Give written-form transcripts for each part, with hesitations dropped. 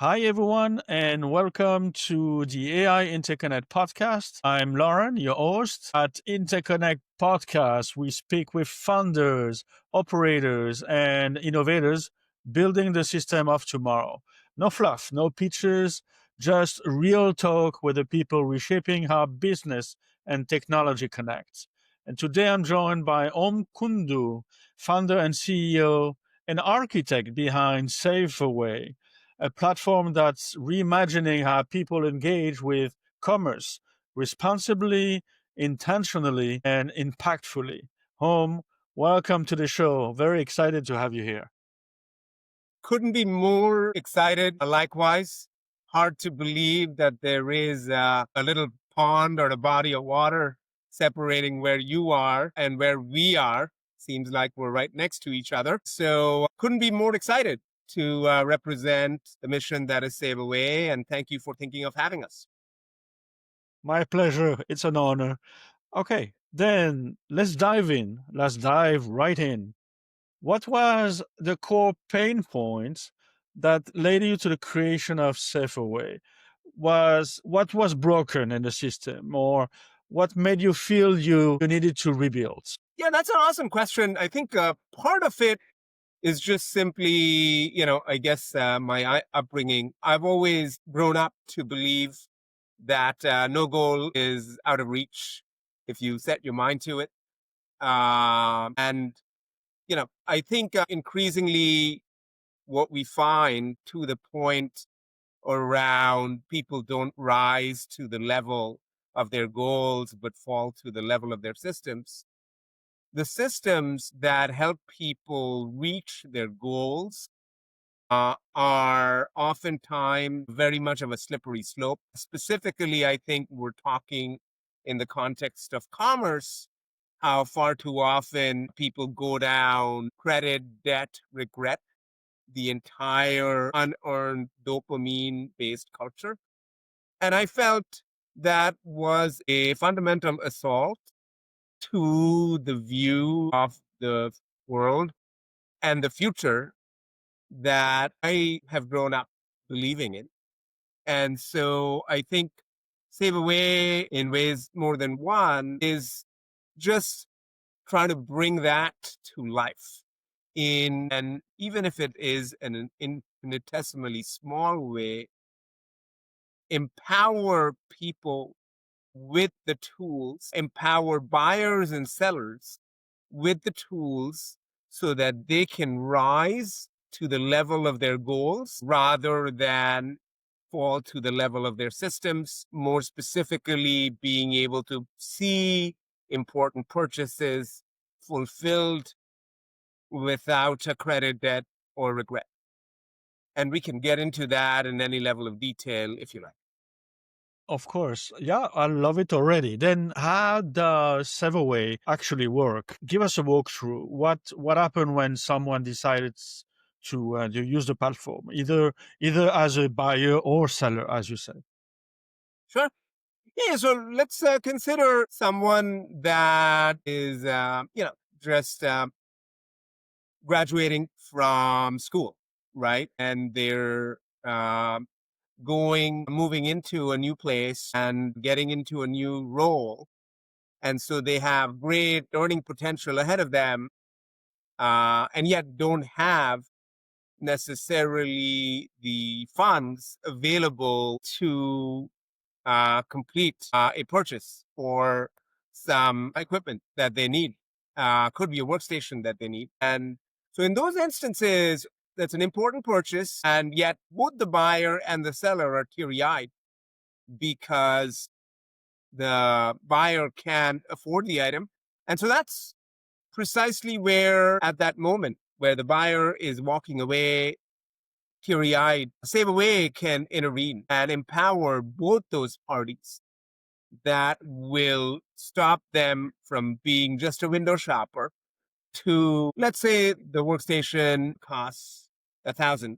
Hi, everyone, and welcome to the AI Interconnect podcast. I'm Lauren, your host. At Interconnect Podcast, we speak with founders, operators, and innovators building the system of tomorrow. No fluff, no pitches, just real talk with the people reshaping how business and technology connect. And today I'm joined by Om Kundu, founder and CEO and architect behind SaveAway, a platform that's reimagining how people engage with commerce responsibly, intentionally, and impactfully. Home, welcome to the show. Very excited to have you here. Couldn't be more excited. Likewise, hard to believe that there is a little pond or a body of water separating where you are and where we are. Seems like we're right next to each other. So couldn't be more excited to represent the mission that is SaveAway. And thank you for thinking of having us. My pleasure. It's an honor. Okay, then let's dive in. Let's dive right in. What was the core pain points that led you to the creation of SafeAway? Was what was broken in the system, or what made you feel you needed to rebuild? Yeah, that's an awesome question. I think part of it is just simply, I guess my upbringing. I've always grown up to believe that no goal is out of reach if you set your mind to it. And I think increasingly what we find to the point around people don't rise to the level of their goals, but fall to the level of their systems. The systems that help people reach their goals are oftentimes very much of a slippery slope. Specifically, I think we're talking in the context of commerce, how far too often people go down credit, debt, regret, the entire unearned dopamine based culture. And I felt that was a fundamental assault to the view of the world and the future that I have grown up believing in. And so I think Save Away in ways more than one is just trying to bring that to life in, and even if it is an infinitesimally small way, empower people with the tools, empower buyers and sellers with the tools so that they can rise to the level of their goals rather than fall to the level of their systems. More specifically, being able to see important purchases fulfilled without a credit debt or regret. And we can get into that in any level of detail if you like. Of course. Yeah, I love it already. Then how does Severway actually work? Give us a walkthrough. What happened when someone decided to use the platform, either as a buyer or seller, as you said. Sure. Yeah, so let's consider someone that is, just graduating from school, right? And they're moving into a new place and getting into a new role. And so they have great earning potential ahead of them, and yet don't have necessarily the funds available to complete a purchase or some equipment that they need. Could be a workstation that they need. And so in those instances, that's an important purchase. And yet both the buyer and the seller are teary eyed because the buyer can't afford the item. And so that's precisely where, at that moment, where the buyer is walking away teary eyed, SaveAway can intervene and empower both those parties. That will stop them from being just a window shopper to, let's say, the workstation costs $1,000,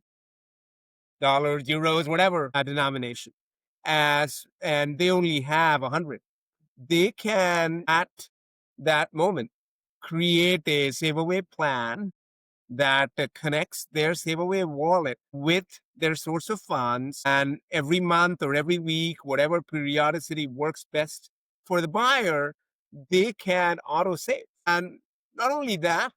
euros, whatever a denomination, and they only have 100. They can, at that moment, create a SaveAway plan that connects their SaveAway wallet with their source of funds. And every month or every week, whatever periodicity works best for the buyer, they can auto save. And not only that,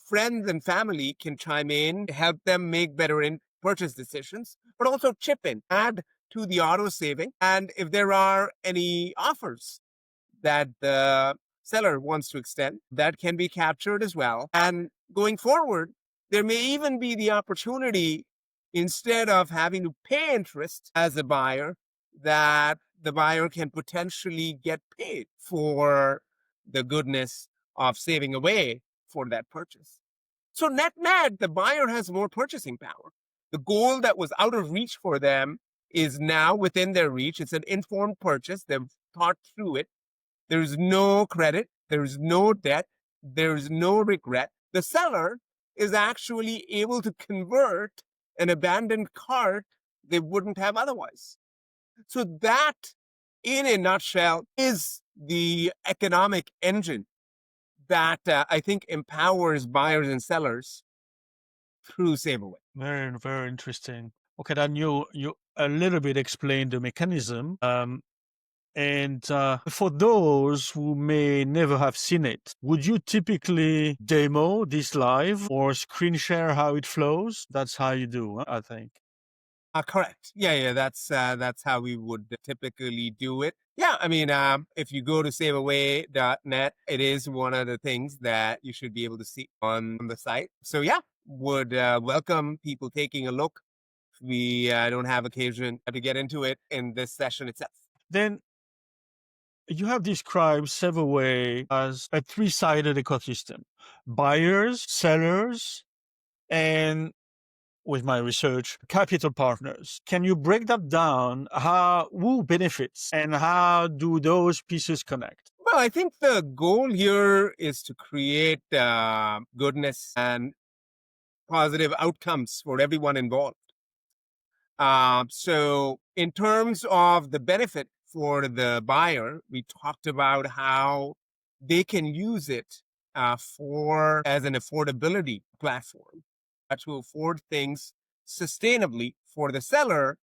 friends and family can chime in, help them make better purchase decisions, but also chip in, add to the auto saving. And if there are any offers that the seller wants to extend, that can be captured as well. And going forward, there may even be the opportunity, instead of having to pay interest as a buyer, that the buyer can potentially get paid for the goodness of saving away for that purchase. So net, the buyer has more purchasing power. The goal that was out of reach for them is now within their reach. It's an informed purchase. They've thought through it. There's no credit. There's no debt. There's no regret. The seller is actually able to convert an abandoned cart they wouldn't have otherwise. So that, in a nutshell, is the economic engine that I think empowers buyers and sellers through SaveAway. Very, very interesting. Okay, then you a little bit explained the mechanism. And for those who may never have seen it, would you typically demo this live or screen share how it flows? That's how you do, I think. Correct. Yeah, that's how we would typically do it. Yeah, I mean, if you go to saveaway.net, it is one of the things that you should be able to see on the site. So yeah, would welcome people taking a look. We don't have occasion to get into it in this session itself. Then you have described SaveAway as a three-sided ecosystem: buyers, sellers, and with my research, capital partners. Can you break that down? Who benefits and how do those pieces connect? Well, I think the goal here is to create goodness and positive outcomes for everyone involved. So in terms of the benefit for the buyer, we talked about how they can use it as an affordability platform to afford things sustainably. For the seller,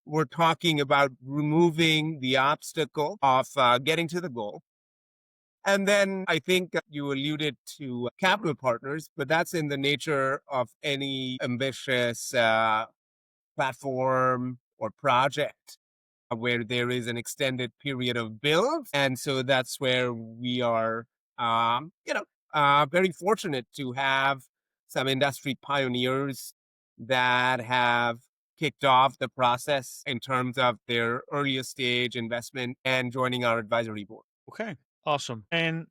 we're talking about removing the obstacle of getting to the goal. And then I think you alluded to capital partners, but that's in the nature of any ambitious platform or project where there is an extended period of build. And so that's where we are, very fortunate to have some industry pioneers that have kicked off the process in terms of their earliest stage investment and joining our advisory board. Okay, awesome. And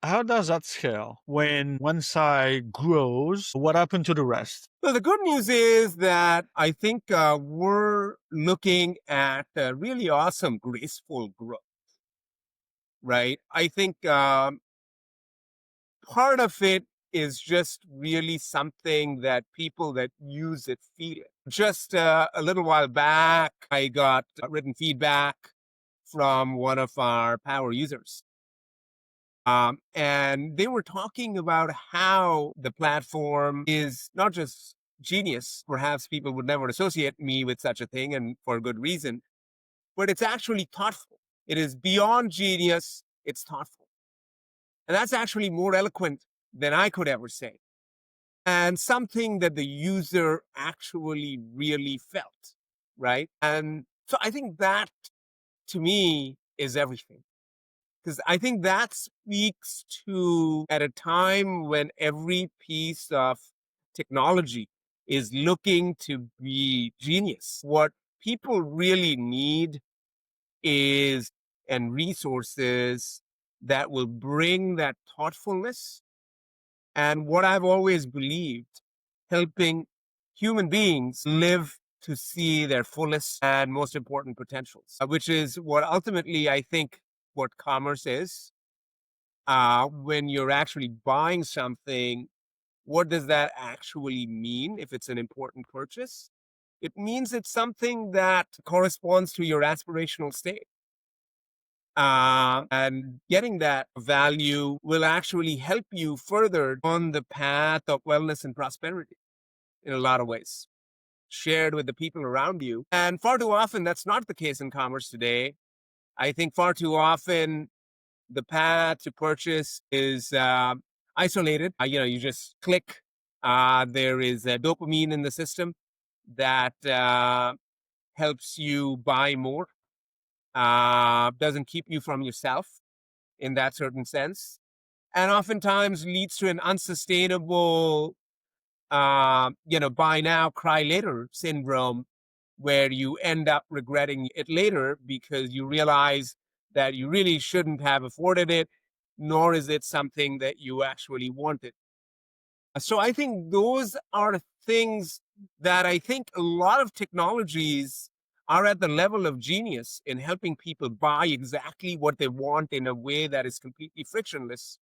how does that scale? When one side grows, what happened to the rest? So the good news is that I think we're looking at really awesome, graceful growth, right? I think part of it is just really something that people that use it feel it. Just a little while back, I got written feedback from one of our power users. And they were talking about how the platform is not just genius. Perhaps people would never associate me with such a thing, and for a good reason, but it's actually thoughtful. It is beyond genius, it's thoughtful. And that's actually more eloquent than I could ever say. And something that the user actually really felt, right? And so I think that, to me, is everything. Because I think that speaks to, at a time when every piece of technology is looking to be genius, what people really need is and resources that will bring that thoughtfulness and what I've always believed, helping human beings live to see their fullest and most important potentials, which is what ultimately I think what commerce is. When you're actually buying something, what does that actually mean if it's an important purchase? It means it's something that corresponds to your aspirational state. And getting that value will actually help you further on the path of wellness and prosperity in a lot of ways, shared with the people around you. And far too often, that's not the case in commerce today. I think far too often, the path to purchase is isolated. You just click. There is dopamine in the system that helps you buy more, doesn't keep you from yourself in that certain sense, and oftentimes leads to an unsustainable, buy now, cry later syndrome, where you end up regretting it later because you realize that you really shouldn't have afforded it, nor is it something that you actually wanted. So I think those are things that I think a lot of technologies are at the level of genius in helping people buy exactly what they want in a way that is completely frictionless.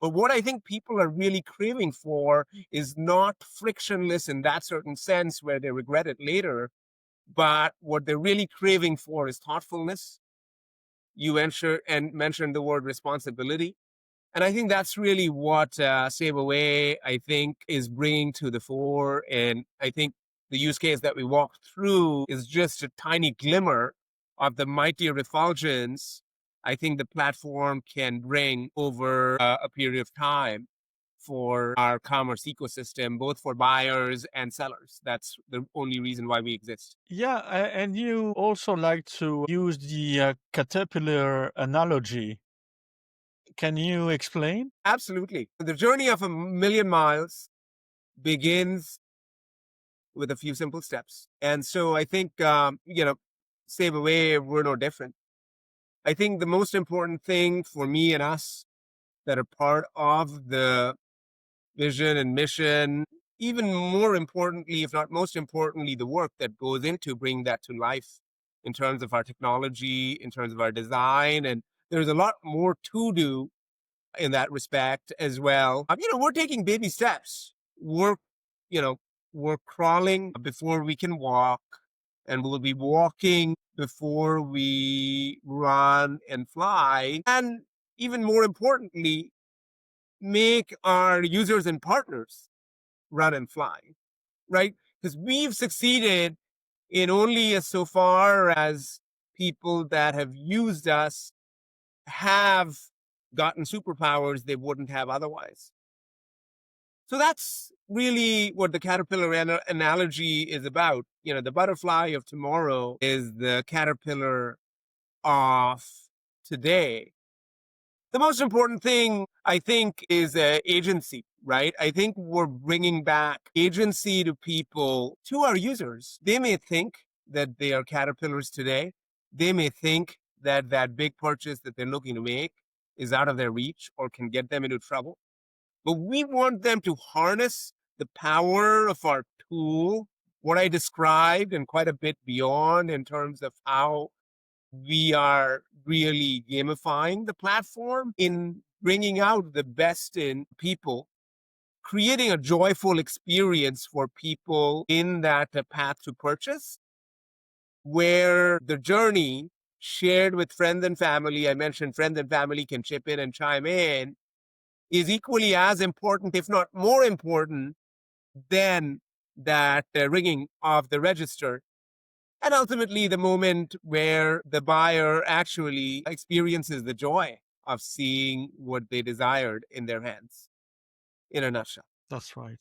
But what I think people are really craving for is not frictionless in that certain sense where they regret it later, but what they're really craving for is thoughtfulness. You ensure and mentioned the word responsibility. And I think that's really what SaveAway, I think, is bringing to the fore. And I think the use case that we walked through is just a tiny glimmer of the mightier refulgence I think the platform can bring over a period of time for our commerce ecosystem, both for buyers and sellers. That's the only reason why we exist. Yeah, and you also like to use the caterpillar analogy. Can you explain? Absolutely. The journey of a million miles begins with a few simple steps. And so I think, Save Away, we're no different. I think the most important thing for me and us that are part of the vision and mission, even more importantly, if not most importantly, the work that goes into bringing that to life in terms of our technology, in terms of our design. And there's a lot more to do in that respect as well. We're taking baby steps. You know, we're crawling before we can walk, and we'll be walking before we run and fly. And even more importantly, make our users and partners run and fly, right? Because we've succeeded in only as so far as people that have used us have gotten superpowers they wouldn't have otherwise. So that's really what the caterpillar analogy is about. The butterfly of tomorrow is the caterpillar of today. The most important thing, I think, is agency, right? I think we're bringing back agency to people, to our users. They may think that they are caterpillars today. They may think that that big purchase that they're looking to make is out of their reach or can get them into trouble. But we want them to harness the power of our tool, what I described and quite a bit beyond in terms of how we are really gamifying the platform in bringing out the best in people, creating a joyful experience for people in that path to purchase, where the journey shared with friends and family, I mentioned friends and family can chip in and chime in, is equally as important, if not more important, than that ringing of the register. And ultimately, the moment where the buyer actually experiences the joy of seeing what they desired in their hands, in a nutshell. That's right.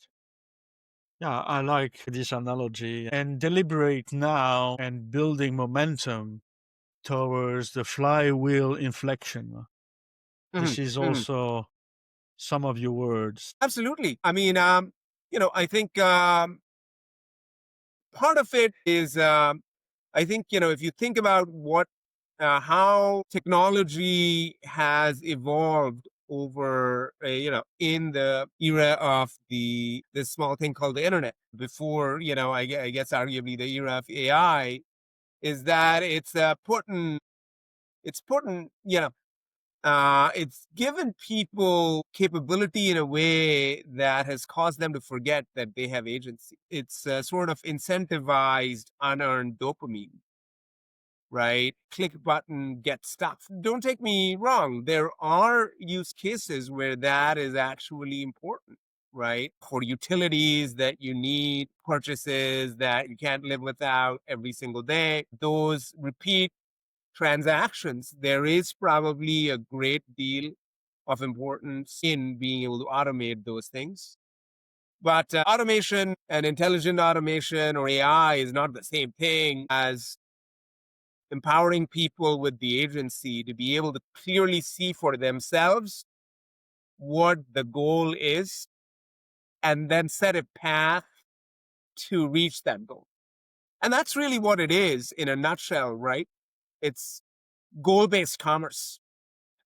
Yeah, I like this analogy. And deliberate now and building momentum towards the flywheel inflection. This Mhm, is mhm. also some of your words. Absolutely. I think part of it is, I think, if you think about how technology has evolved over, in the era of this small thing called the internet, before, I guess arguably the era of AI, is that it's given people capability in a way that has caused them to forget that they have agency. It's sort of incentivized unearned dopamine. right? Click button, get stuff. Don't take me wrong. There are use cases where that is actually important, right? For utilities that you need, purchases that you can't live without every single day, those repeat transactions, there is probably a great deal of importance in being able to automate those things. But automation and intelligent automation or AI is not the same thing as empowering people with the agency to be able to clearly see for themselves what the goal is and then set a path to reach that goal. And that's really what it is in a nutshell, right? It's goal based commerce.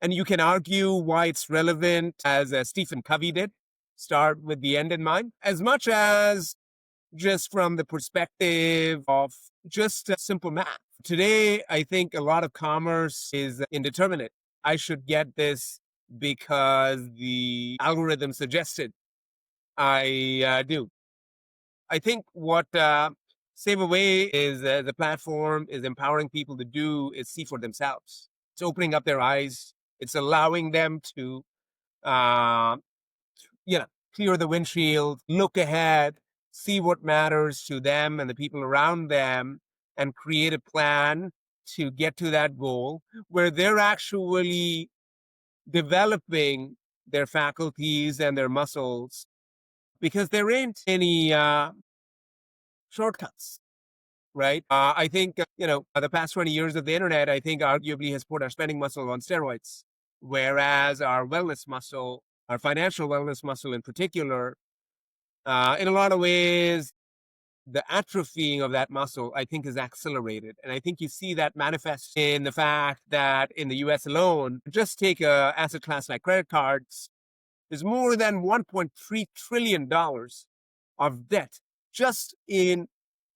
And you can argue why it's relevant, as Stephen Covey did, start with the end in mind, as much as just from the perspective of just simple math. Today, I think a lot of commerce is indeterminate. I should get this because the algorithm suggested I do. I think what SaveAway is the platform is empowering people to do is see for themselves. It's opening up their eyes. It's allowing them to, uh, you know, clear the windshield, look ahead, see what matters to them and the people around them, and create a plan to get to that goal where they're actually developing their faculties and their muscles because there ain't any shortcuts, right? I think, the past 20 years of the internet, I think arguably has put our spending muscle on steroids, whereas our wellness muscle, our financial wellness muscle in particular, in a lot of ways, the atrophying of that muscle, I think, is accelerated. And I think you see that manifest in the fact that in the US alone, just take a asset class like credit cards, there's more than $1.3 trillion of debt just in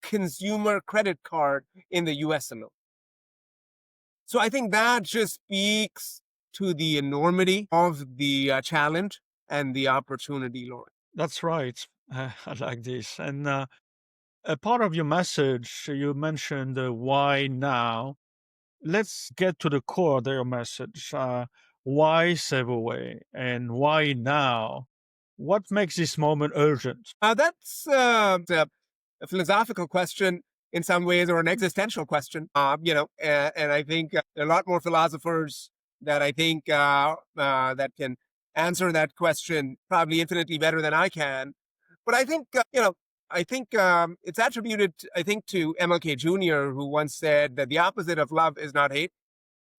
consumer credit card in the US alone. So I think that just speaks to the enormity of the challenge and the opportunity, Lauren. That's right. I like this. And a part of your message, you mentioned why now. Let's get to the core of your message. Why SaveAway and why now? What makes this moment urgent? That's a philosophical question in some ways, or an existential question. And I think there are a lot more philosophers that I think that can answer that question probably infinitely better than I can. But I think it's attributed, I think, to MLK Jr., who once said that the opposite of love is not hate,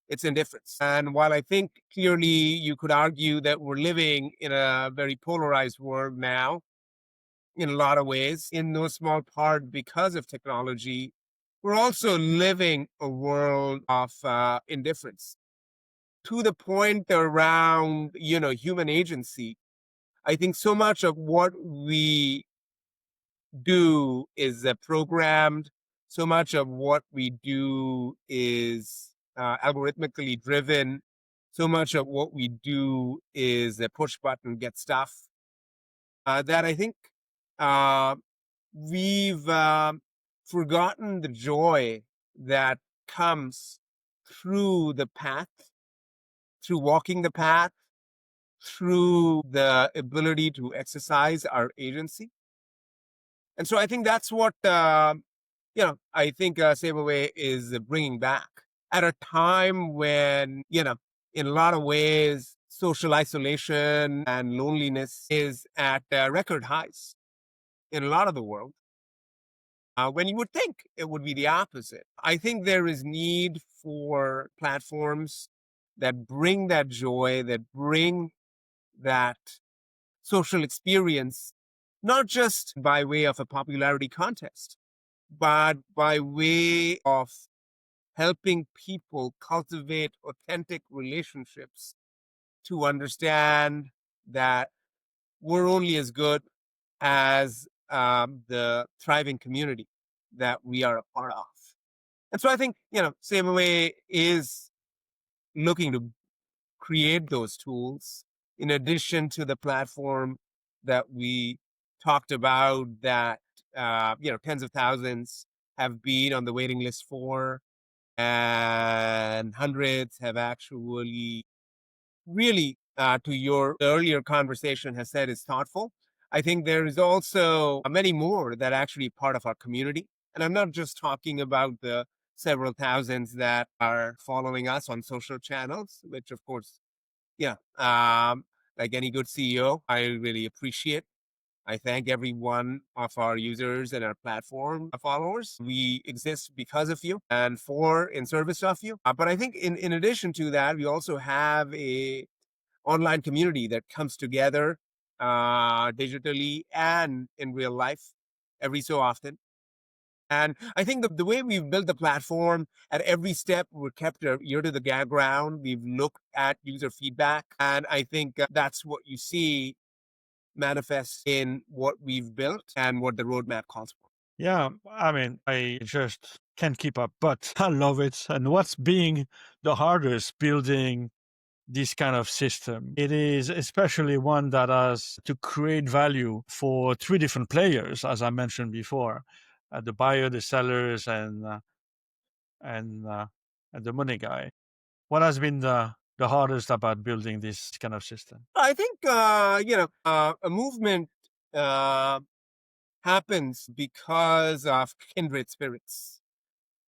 it's indifference. And while I think clearly you could argue that we're living in a very polarized world now, in a lot of ways, in no small part because of technology, we're also living a world of indifference to the point around, human agency. I think so much of what we do is programmed. So much of what we do is algorithmically driven. So much of what we do is a push button, get stuff. That I think uh, we've forgotten the joy that comes through the path, through walking the path, through the ability to exercise our agency. And so I think that's what, I think SaveAway is bringing back at a time when, in a lot of ways, social isolation and loneliness is at record highs in a lot of the world. When you would think it would be the opposite. I think there is need for platforms that bring that joy, that bring that social experience, not just by way of a popularity contest, but by way of helping people cultivate authentic relationships to understand that we're only as good as the thriving community that we are a part of. And so I think, SaveAway is looking to create those tools in addition to the platform that we talked about that, tens of thousands have been on the waiting list for. and hundreds have actually really, to your earlier conversation, has said is thoughtful. I think there is also many more that are actually part of our community. And I'm not just talking about the several thousands that are following us on social channels, which of course, yeah, like any good CEO, I really appreciate. I thank every one of our users and our platform followers. We exist because of you and for in service of you. But I think in addition to that, we also have a online community that comes together digitally and in real life every so often. And I think the way we've built the platform at every step, we're kept our ear to the ground. We've looked at user feedback. And I think that's what you see manifest in what we've built and what the roadmap calls for. Yeah, I mean, I just can't keep up, but I love it. And what's being the hardest building this kind of system? It is especially one that has to create value for three different players, as I mentioned before, the buyer, the sellers, and uh, and the money guy. What has been the hardest about building this kind of system? I think, a movement uh, happens because of kindred spirits.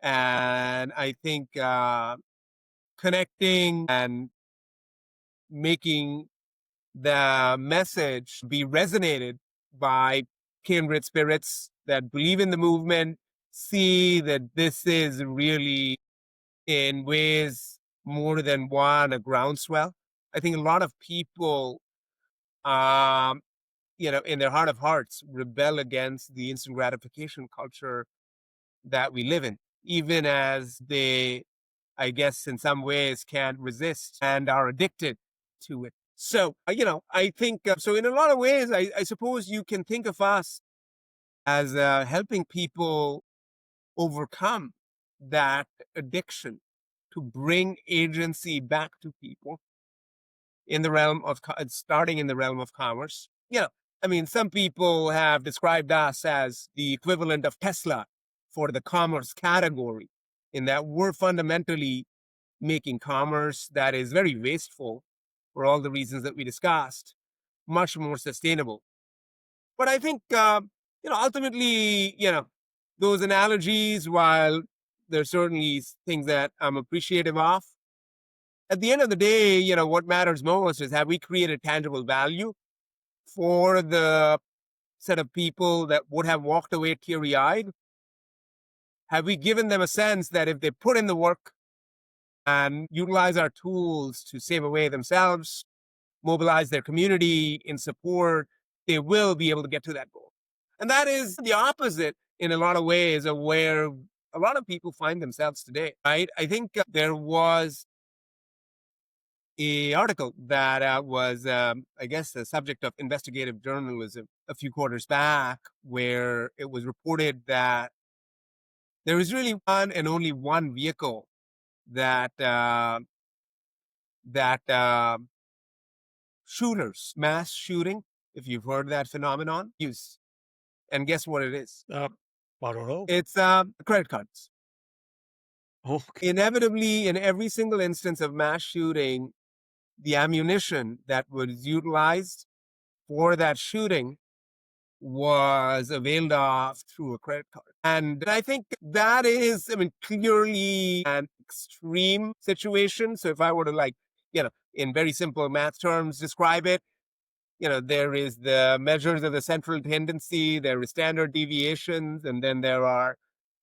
And I think connecting and making the message be resonated by kindred spirits that believe in the movement, see that this is really in ways more than one a groundswell. I think a lot of people, um, in their heart of hearts, rebel against the instant gratification culture that we live in, even as they, I guess, in some ways can't resist and are addicted to it. So, I think so. In a lot of ways, I suppose you can think of us as helping people overcome that addiction to bring agency back to people in the realm of starting in the realm of commerce. I mean, some people have described us as the equivalent of Tesla for the commerce category, in that we're fundamentally making commerce that is very wasteful for all the reasons that we discussed, much more sustainable. But I think, ultimately, those analogies, while there's certainly things that I'm appreciative of, at the end of the day, what matters most is, have we created tangible value for the set of people that would have walked away teary eyed? Have we given them a sense that if they put in the work and utilize our tools to save away themselves, mobilize their community in support, they will be able to get to that goal? And that is the opposite in a lot of ways of where a lot of people find themselves today, right? I think there was a article that was, I guess, the subject of investigative journalism a few quarters back, where it was reported that there is really one and only one vehicle that that shooters, mass shooting, if you've heard that phenomenon, use. And guess what it is? I don't know. It's credit cards. Okay. Inevitably, in every single instance of mass shooting, the ammunition that was utilized for that shooting was availed of through a credit card. And I think that is, I mean, clearly an extreme situation. So if I were to, like, in very simple math terms, describe it, there is the measures of the central tendency, there is standard deviations, and then there are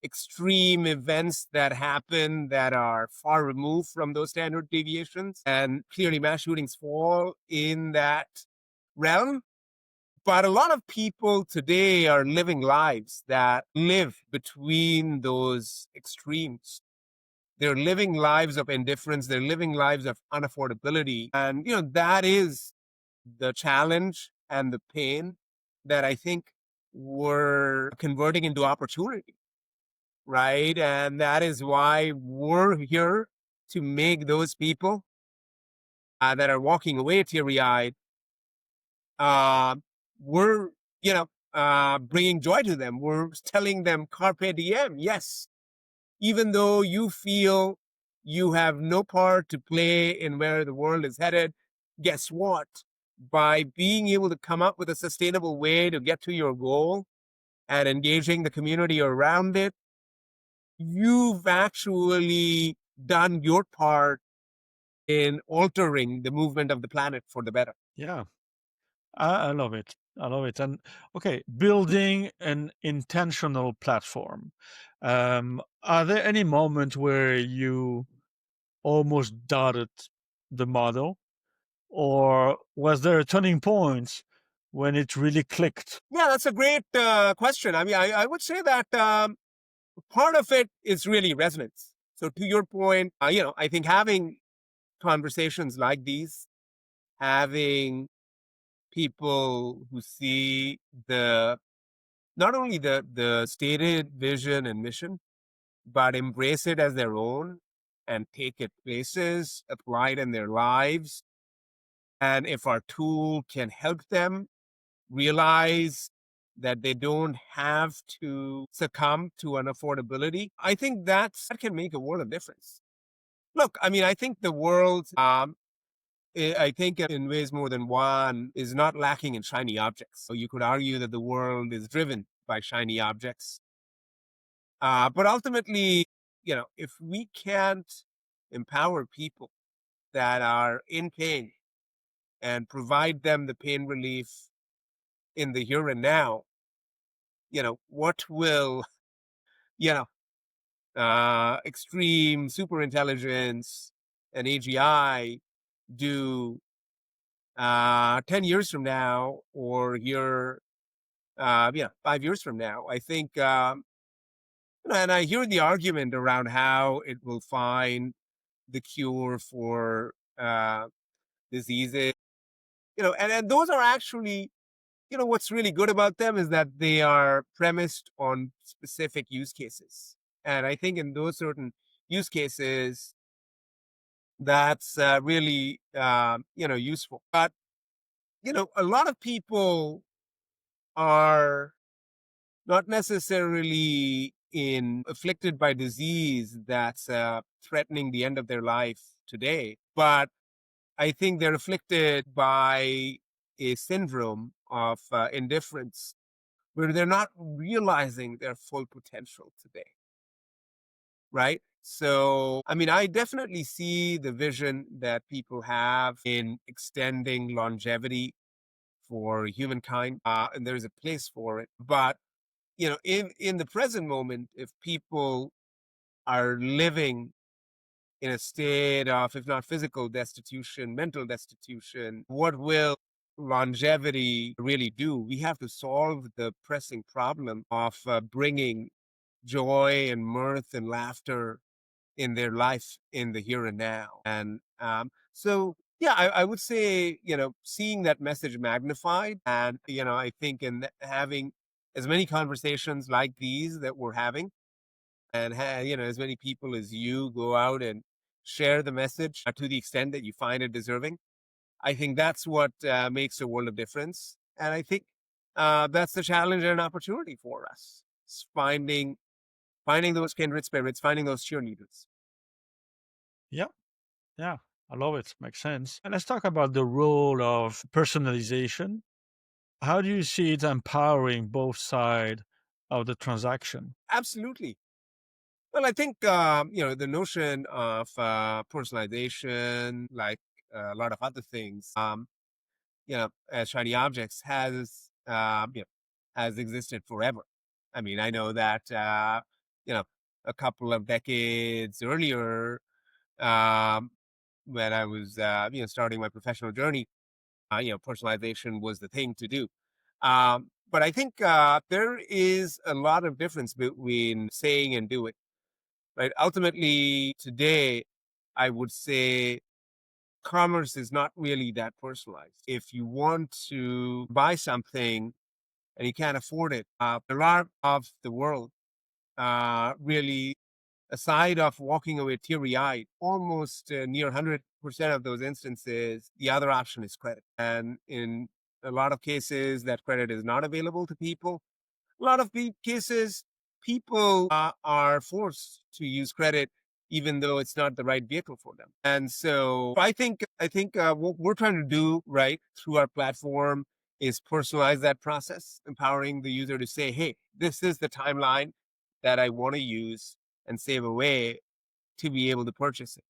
extreme events that happen that are far removed from those standard deviations. And clearly mass shootings fall in that realm. But a lot of people today are living lives that live between those extremes. They're living lives of indifference. They're living lives of unaffordability. And, that is the challenge and the pain that I think we're converting into opportunity, right? And that is why we're here to make those people that are walking away teary-eyed, uh, we're, bringing joy to them. We're telling them carpe diem. Yes, even though you feel you have no part to play in where the world is headed, guess what? By being able to come up with a sustainable way to get to your goal and engaging the community around it, you've actually done your part in altering the movement of the planet for the better. Yeah, I love it. I love it. And okay, building an intentional platform. Are there any moments where you almost doubted the model, or was there a turning point when it really clicked? Yeah, that's a great question. I mean, I would say that part of it is really resonance. So, to your point, I think having conversations like these, having people who see the not only the stated vision and mission, but embrace it as their own and take it places, apply it in their lives. And if our tool can help them realize that they don't have to succumb to unaffordability, I think that can make a world of difference. Look, I mean, I think the world, I think in ways more than one, is not lacking in shiny objects. So you could argue that the world is driven by shiny objects. But ultimately, if we can't empower people that are in pain and provide them the pain relief in the here and now, what will, you know, extreme super intelligence and AGI do 10 years from now or here, 5 years from now? I think, and I hear the argument around how it will find the cure for diseases, and those are actually, what's really good about them is that they are premised on specific use cases. And I think in those certain use cases, that's really, useful. But, a lot of people are not necessarily afflicted by disease that's threatening the end of their life today, but I think they're afflicted by a syndrome of indifference where they're not realizing their full potential today, right? So, I mean, I definitely see the vision that people have in extending longevity for humankind, and there's a place for it. But, in the present moment, if people are living in a state of, if not physical destitution, mental destitution, what will longevity really do? We have to solve the pressing problem of bringing joy and mirth and laughter in their life in the here and now. And so, yeah, I would say, seeing that message magnified, and, I think in having as many conversations like these that we're having, and as many people as you go out and share the message to the extent that you find it deserving. I think that's what makes a world of difference. And I think that's the challenge and an opportunity for us. It's finding those kindred spirits, finding those cheerleaders. Yeah, yeah, I love it. Makes sense. And let's talk about the role of personalization. How do you see it empowering both sides of the transaction? Absolutely. Well, I think the notion of personalization, like a lot of other things, as shiny objects, has existed forever. I mean, I know that you know a couple of decades earlier, um, when I was starting my professional journey, personalization was the thing to do. But I think there is a lot of difference between saying and doing. Right? Ultimately, today, I would say commerce is not really that personalized. If you want to buy something and you can't afford it, a lot of the world really, aside of walking away teary eyed, almost near 100% of those instances, the other option is credit. And in a lot of cases, that credit is not available to people. A lot of cases, people are forced to use credit even though it's not the right vehicle for them. And so I think what we're trying to do right through our platform is personalize that process, empowering the user to say, hey, this is the timeline that I want to use and save away to be able to purchase it.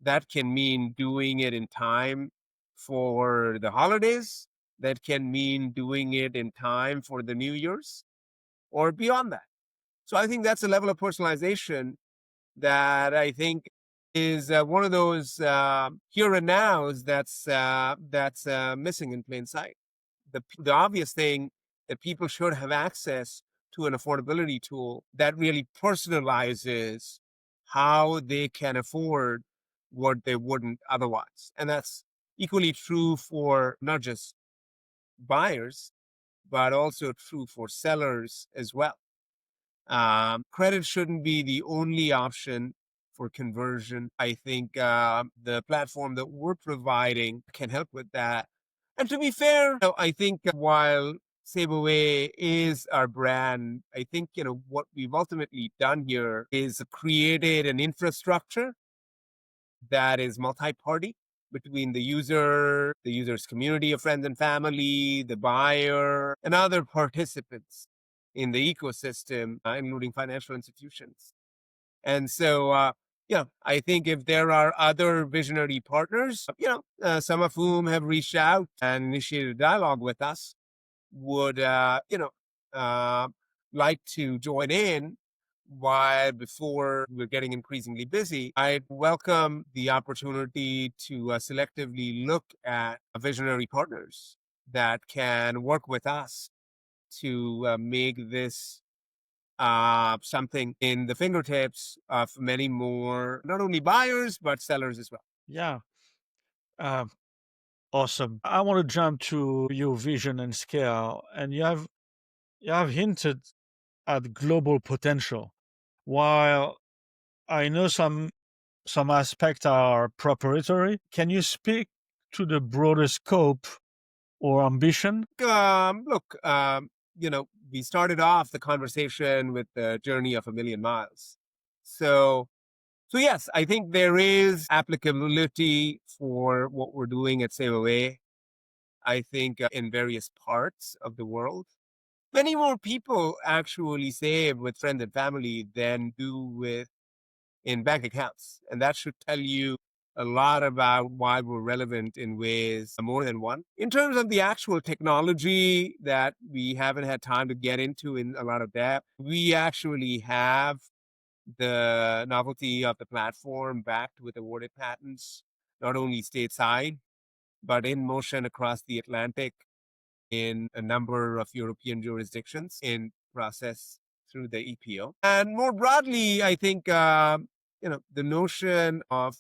That can mean doing it in time for the holidays. That can mean doing it in time for the New Year's or beyond that. So I think that's a level of personalization that I think is one of those here and nows that's missing in plain sight. The obvious thing that people should have access to an affordability tool that really personalizes how they can afford what they wouldn't otherwise. And that's equally true for not just buyers, but also true for sellers as well. Credit shouldn't be the only option for conversion. I think the platform that we're providing can help with that. And to be fair, I think while SaveAway is our brand, I think what we've ultimately done here is created an infrastructure that is multi-party between the user's community of friends and family, the buyer, and other participants in the ecosystem, including financial institutions. And so, I think if there are other visionary partners, some of whom have reached out and initiated a dialogue with us, would, uh, like to join in while before we're getting increasingly busy, I'd welcome the opportunity to selectively look at visionary partners that can work with us to make this something in the fingertips of many more, not only buyers, but sellers as well. Yeah. Uh, awesome. I want to jump to your vision and scale, and you have hinted at global potential. While I know some aspects are proprietary, can you speak to the broader scope or ambition? Look, we started off the conversation with the journey of a million miles. So, so yes, I think there is applicability for what we're doing at SaveAway. I think in various parts of the world. Many more people actually save with friends and family than do with in bank accounts. And that should tell you a lot about why we're relevant in ways more than one. In terms of the actual technology that we haven't had time to get into in a lot of depth, we actually have the novelty of the platform backed with awarded patents, not only stateside, but in motion across the Atlantic in a number of European jurisdictions in process through the EPO. And more broadly, I think the notion of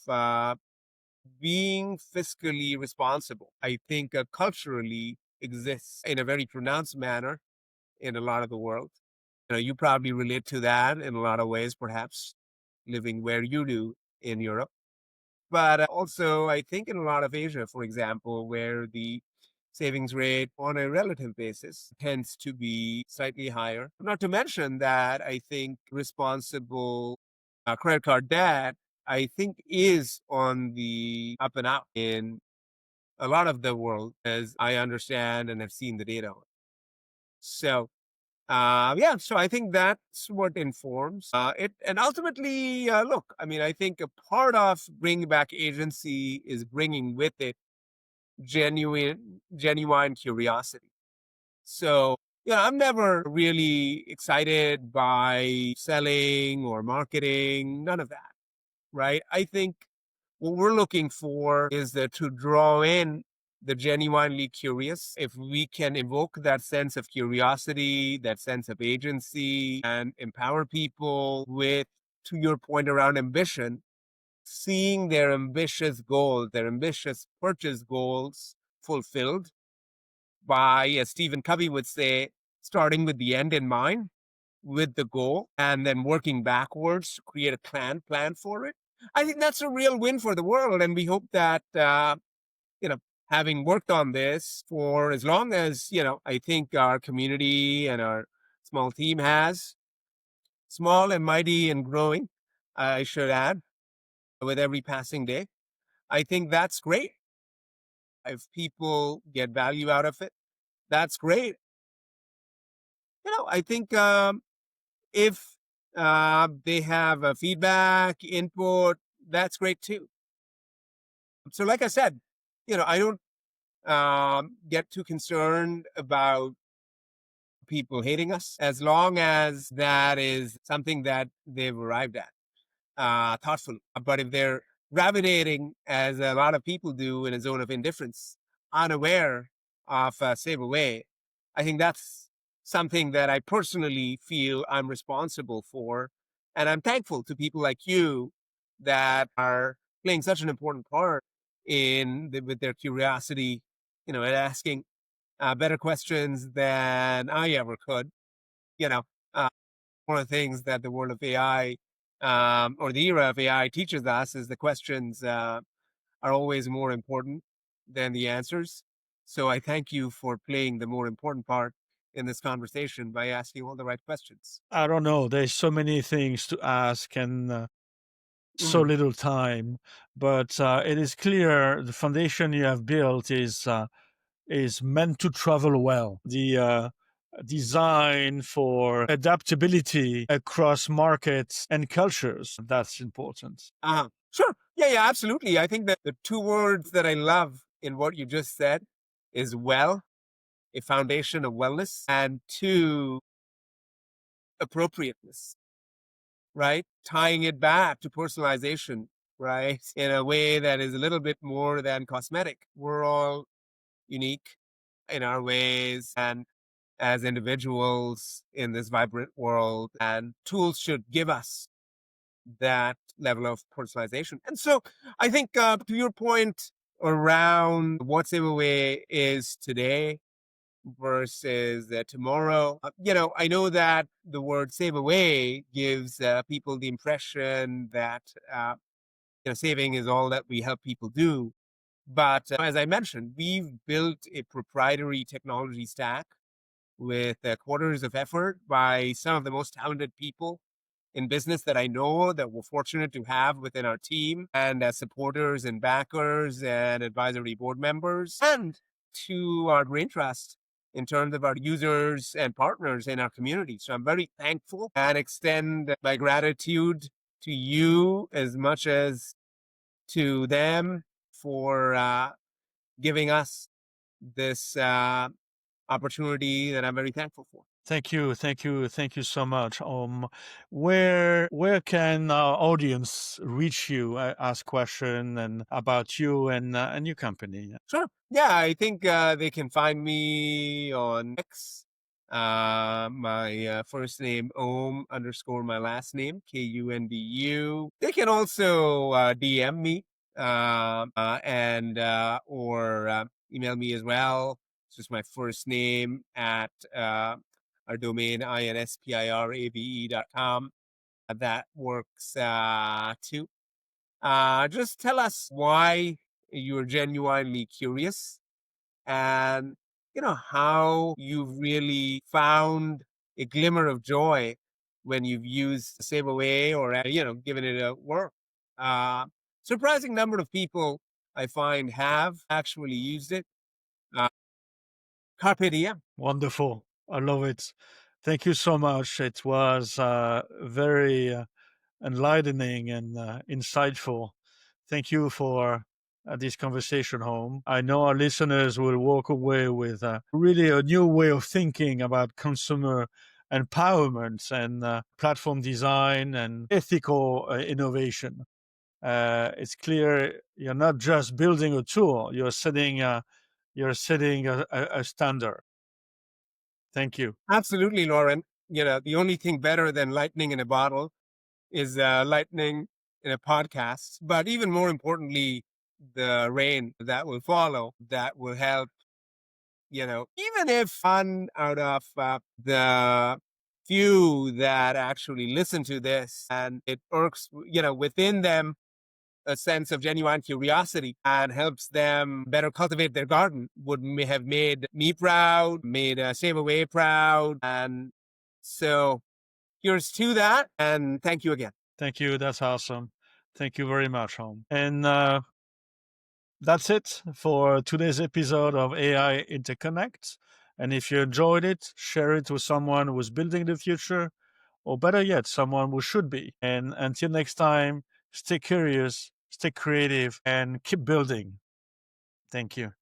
being fiscally responsible, I think culturally exists in a very pronounced manner in a lot of the world. You probably relate to that in a lot of ways, perhaps living where you do in Europe. But also, I think in a lot of Asia, for example, where the savings rate on a relative basis tends to be slightly higher. Not to mention that I think responsible credit card debt, I think, is on the up and up in a lot of the world, as I understand and have seen the data on. So, so I think that's what informs it. And ultimately, look, I mean, I think a part of bringing back agency is bringing with it genuine curiosity. So, I'm never really excited by selling or marketing, none of that, right? I think what we're looking for is to draw in the genuinely curious. If we can evoke that sense of curiosity, that sense of agency, and empower people with, to your point around ambition, seeing their ambitious goals, their ambitious purchase goals fulfilled by, as Stephen Covey would say, starting with the end in mind, with the goal, and then working backwards to create a plan for it. I think that's a real win for the world. And we hope that, you know, having worked on this for as long as, I think our community and our small team has, small and mighty and growing, I should add, with every passing day. I think that's great. If people get value out of it, that's great. I think if they have feedback, input, that's great too. So, like I said, I don't get too concerned about people hating us as long as that is something that they've arrived at thoughtfully. But if they're gravitating, as a lot of people do, in a zone of indifference, unaware of SaveAway, I think that's something that I personally feel I'm responsible for. And I'm thankful to people like you that are playing such an important part with their curiosity, and asking better questions than I ever could. You know, uh, One of the things that the world of AI or the era of AI teaches us is the questions are always more important than the answers. So I thank you for playing the more important part in this conversation by asking all the right questions. I don't know. There's so many things to ask and so Mhm. little time, but it is clear the foundation you have built is meant to travel well. The design for adaptability across markets and cultures, that's important. Sure. Yeah, yeah, absolutely. I think that the two words that I love in what you just said is well, a foundation of wellness, and two, appropriateness, right? Tying it back to personalization, right? In a way that is a little bit more than cosmetic. We're all unique in our ways and as individuals in this vibrant world, and tools should give us that level of personalization. And so I think to your point around what SaveAway is today versus tomorrow, I know that the word save away gives people the impression that saving is all that we help people do. But as I mentioned, we've built a proprietary technology stack with quarters of effort by some of the most talented people in business that I know, that we're fortunate to have within our team, and as supporters and backers and advisory board members, and to our brain trust in terms of our users and partners in our community. So I'm very thankful and extend my gratitude to you as much as to them for giving us this opportunity that I'm very thankful for. Thank you, thank you, thank you so much. Where can our audience reach you, ask question and about you and your company? Sure. Yeah, I think they can find me on X. My first name, Om underscore my last name, Kundu. They can also DM me and or email me as well. It's just my first name at our domain, inspirave.com. That works too. Just tell us why you're genuinely curious, and how you've really found a glimmer of joy when you've used SaveAway or given it a whirl. Uh, Surprising number of people I find have actually used it. Uh, Carpe diem. Wonderful. I love it. Thank you so much. It was very enlightening and insightful. Thank you for this conversation, Home. I know our listeners will walk away with really a new way of thinking about consumer empowerment and platform design and ethical innovation. It's clear you're not just building a tool; you're setting a standard. Thank you. Absolutely, Lauren. The only thing better than lightning in a bottle is lightning in a podcast. But even more importantly, the rain that will follow, that will help, even if one out of the few that actually listen to this, and it irks, within them a sense of genuine curiosity and helps them better cultivate their garden, may have made me proud, made SaveAway proud. And so here's to that. And thank you again. Thank you. That's awesome. Thank you very much, Om. And that's it for today's episode of AI Interconnect. And if you enjoyed it, share it with someone who's building the future, or better yet, someone who should be. And until next time, stay curious, stay creative, and keep building. Thank you.